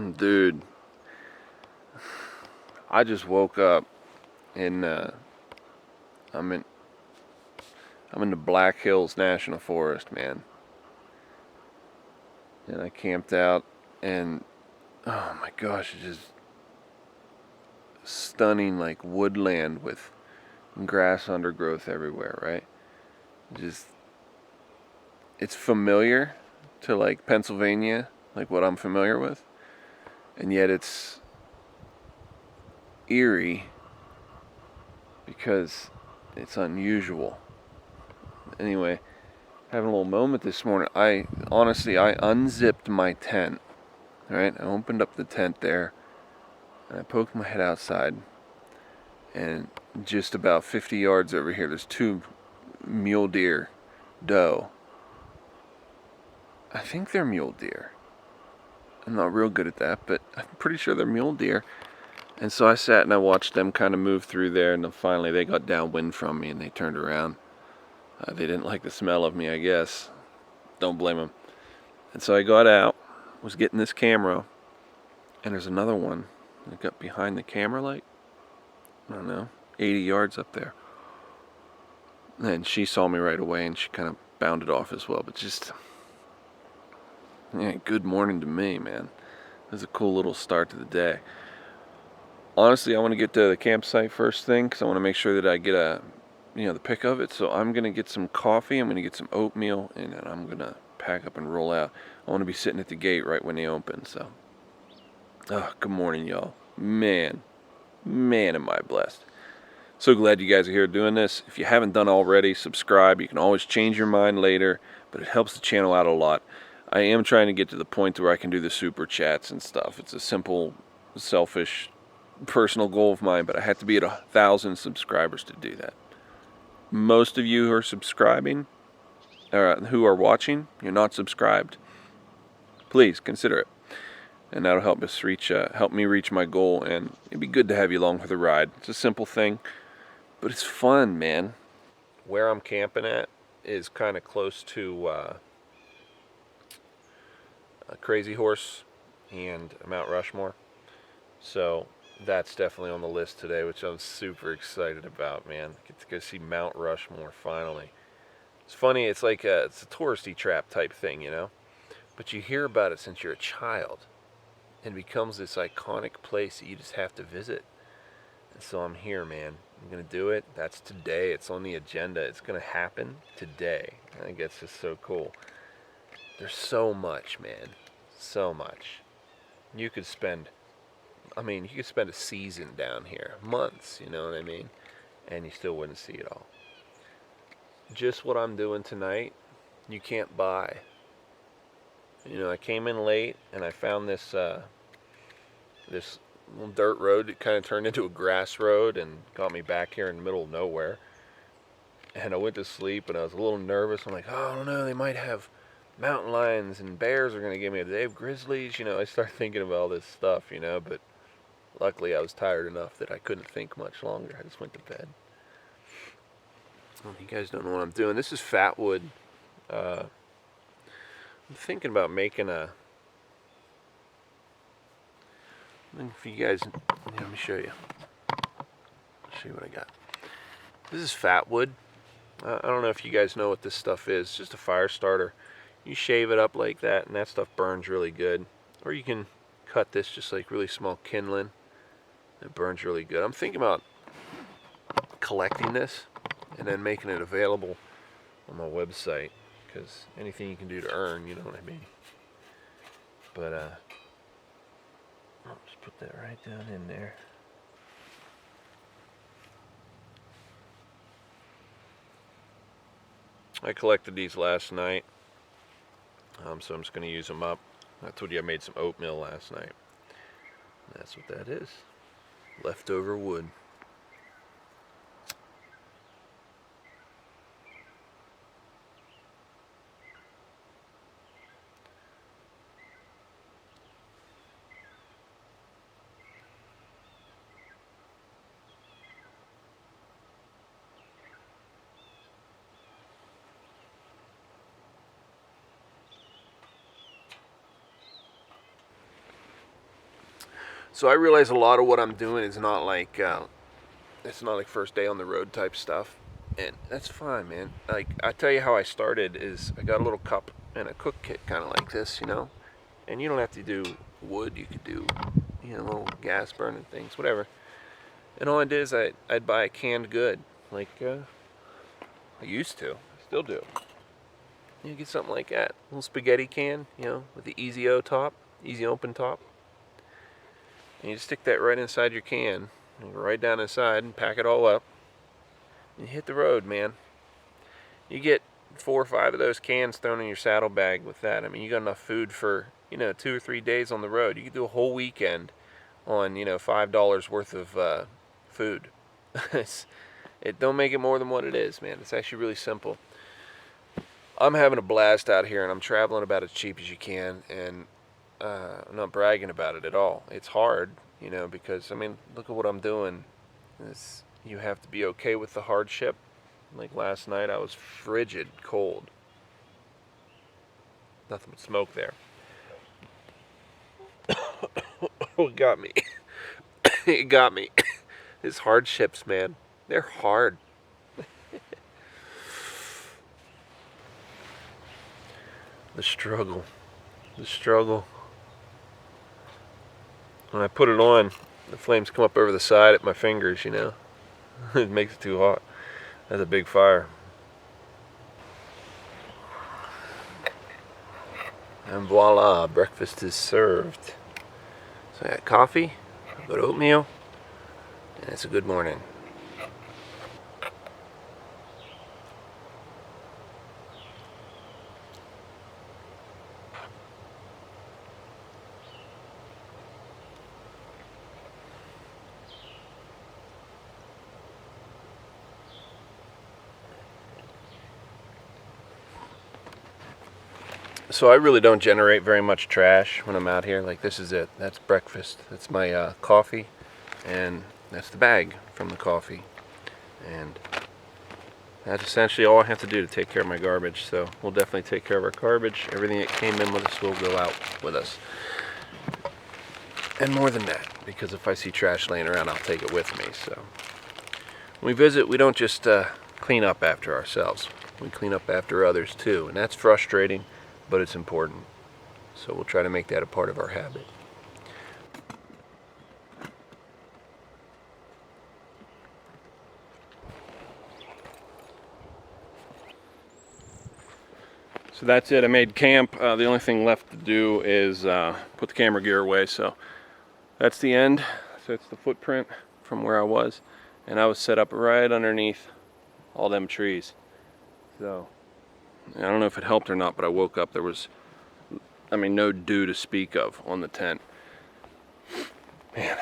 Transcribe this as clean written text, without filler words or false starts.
Dude, I just woke up in I'm in I'm in the Black Hills National Forest, man. And I camped out and oh my gosh, it's just stunning like woodland with grass undergrowth everywhere, right? Just it's familiar to like Pennsylvania, like what I'm familiar with, and yet it's eerie because it's unusual. Anyway, having a little moment this morning. I unzipped my tent. Right, I opened up the tent there, and I poked my head outside, and just about 50 yards over here, there's two mule deer doe. I think they're mule deer. I'm not real good at that, but I'm pretty sure they're mule deer. And so I sat and I watched them kind of move through there, and then finally they got downwind from me and they turned around. They didn't like the smell of me, I guess. Don't blame them. And so I got out, was getting this camera, and there's another one that got behind the camera, like, I don't know, 80 yards up there. And she saw me right away and she kind of bounded off as well. But just, yeah, good morning to me, man. It was a cool little start to the day. Honestly, I want to get to the campsite first thing because I want to make sure that I get the pick of it. So I'm going to get some coffee, I'm going to get some oatmeal, and then I'm going to pack up and roll out. I want to be sitting at the gate right when they open, so. Oh, good morning, y'all. Man, am I blessed. So glad you guys are here doing this. If you haven't done already, subscribe. You can always change your mind later, but it helps the channel out a lot. I am trying to get to the point where I can do the super chats and stuff. It's a simple, selfish, personal goal of mine, but I have to be at 1,000 subscribers to do that. Most of you who are subscribing, or who are watching, you're not subscribed. Please consider it. And that'll help me reach my goal, and it'd be good to have you along for the ride. It's a simple thing, but it's fun, man. Where I'm camping at is kind of close to Crazy Horse and Mount Rushmore, so that's definitely on the list today, which I'm super excited about, man. I get to go see Mount Rushmore finally. It's funny, it's like it's a touristy trap type thing, but you hear about it since you're a child. It becomes this iconic place that you just have to visit. And so I'm here, man. I'm going to do it. That's today. It's on the agenda. It's going to happen today. I think that's just so cool. There's so much, man. So much. You could spend a season down here. Months, you know what I mean? And you still wouldn't see it all. Just what I'm doing tonight, you can't buy. I came in late and I found this little dirt road that kind of turned into a grass road and got me back here in the middle of nowhere. And I went to sleep and I was a little nervous. I'm like, oh, I don't know, they might have mountain lions and bears are going to get me. Do they have grizzlies? I started thinking of all this stuff, but luckily I was tired enough that I couldn't think much longer. I just went to bed. Well, you guys don't know what I'm doing. This is Fatwood. I'm thinking about making for you guys, let me show you. Show you what I got. This is Fatwood. I don't know if you guys know what this stuff is. It's just a fire starter. You shave it up like that, and that stuff burns really good. Or you can cut this just like really small kindling. It burns really good. I'm thinking about collecting this and then making it available on my website, because anything you can do to earn, you know what I mean. But I'll just put that right down in there. I collected these last night, so I'm just going to use them up. I told you I made some oatmeal last night. That's what that is. Leftover wood. So I realize a lot of what I'm doing is not like it's not like first day on the road type stuff, and that's fine, man. Like, I tell you how I started is I got a little cup and a cook kit kind of like this, you know, and you don't have to do wood. You could do, you know, little gas burning things, whatever. And all I did is I'd buy a canned good, like I used to, still do. You get something like that, a little spaghetti can, you know, with the easy top, easy open top. And you just stick that right inside your can, and go right down inside and pack it all up. And you hit the road, man. You get 4 or 5 of those cans thrown in your saddlebag with that. I mean, you got enough food for, you know, 2 or 3 days on the road. You could do a whole weekend on, you know, $5 worth of food. It don't make it more than what it is, man. It's actually really simple. I'm having a blast out here, and I'm traveling about as cheap as you can, and I'm not bragging about it at all. It's hard, you know, because, I mean, look at what I'm doing. You have to be okay with the hardship. Like last night, I was frigid cold. Nothing but smoke there. Oh, it got me. It got me. These hardships, man. They're hard. The struggle. The struggle. When I put it on, the flames come up over the side at my fingers, you know. It makes it too hot. That's a big fire. And voila, breakfast is served. So I got coffee, I got oatmeal, and it's a good morning. So I really don't generate very much trash when I'm out here. Like, this is it. That's breakfast. That's my coffee, and that's the bag from the coffee. And that's essentially all I have to do to take care of my garbage. So we'll definitely take care of our garbage. Everything that came in with us will go out with us. And more than that, because if I see trash laying around, I'll take it with me. So when we visit, we don't just clean up after ourselves. We clean up after others too, and that's frustrating, but it's important. So we'll try to make that a part of our habit. So that's it. I made camp. The only thing left to do is put the camera gear away. So that's the end. So it's the footprint from where I was. And I was set up right underneath all them trees. So I don't know if it helped or not, but I woke up. There was, I mean, no dew to speak of on the tent. Man.